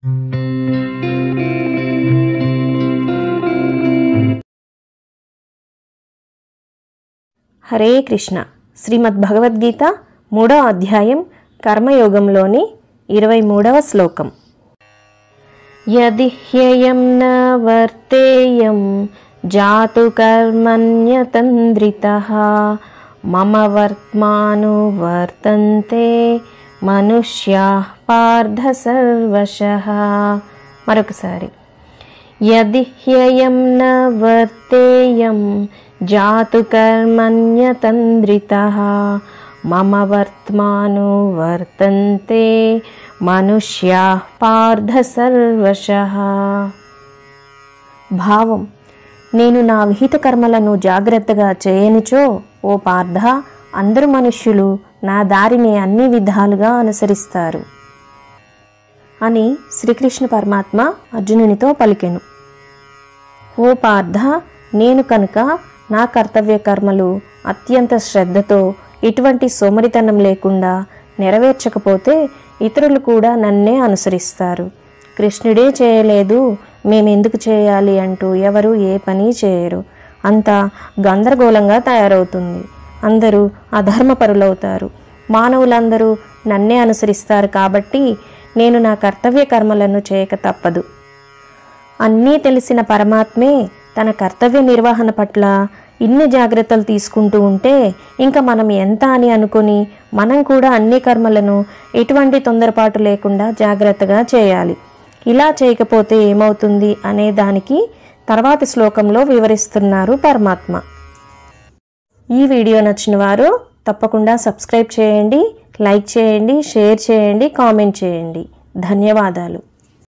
హరే కృష్ణ. శ్రీమద్ భగవద్గీత 3వ అధ్యాయం కర్మయోగంలోని 23వ శ్లోకం. యది హ్యయం న వర్తేయం జాతు కర్మణ్యతంద్రితః మమ వర్త్మాను వర్తంతే మనుష్యాః పార్థ సర్వశః. మరొకసారి. యది హ్యయం న వర్తేయం జాతు కర్మణ్యతంద్రితః మమ వర్త్మాను వర్తంతే మనుష్యాః పార్థ సర్వశః. భావం: నేను నా విహిత కర్మలను జాగ్రత్తగా చేయనిచో ఓ పార్థ, అందరు మనుష్యులు నా దారిని అన్ని విధాలుగా అనుసరిస్తారు అని శ్రీకృష్ణ పరమాత్మ అర్జునునితో పలికెను. ఓ పార్థ, నేను కనుక నా కర్తవ్య కర్మలు అత్యంత శ్రద్ధతో ఎటువంటి సోమరితనం లేకుండా నెరవేర్చకపోతే ఇతరులు కూడా నన్నే అనుసరిస్తారు. కృష్ణుడే చేయలేదు, మేమెందుకు చేయాలి అంటూ ఎవరు ఏ పని చేయరు. అంతా గందరగోళంగా తయారవుతుంది. అందరూ అధర్మపరులవుతారు. మానవులందరూ నన్నే అనుసరిస్తారు కాబట్టి నేను నా కర్తవ్య కర్మలను చేయక తప్పదు. అన్నీ తెలిసిన పరమాత్మే తన కర్తవ్య నిర్వహణ పట్ల ఇన్ని జాగ్రత్తలు తీసుకుంటూ ఉంటే ఇంకా మనం ఎంత అని అనుకుని మనం కూడా అన్ని కర్మలను ఎటువంటి తొందరపాటు లేకుండా జాగ్రత్తగా చేయాలి. ఇలా చేయకపోతే ఏమవుతుంది అనే దానికి తర్వాతి శ్లోకంలో వివరిస్తున్నారు పరమాత్మ. ఈ వీడియో నచ్చిన వారు తప్పకుండా సబ్స్క్రైబ్ చేయండి, లైక్ చేయండి, షేర్ చేయండి, కామెంట్ చేయండి. ధన్యవాదాలు.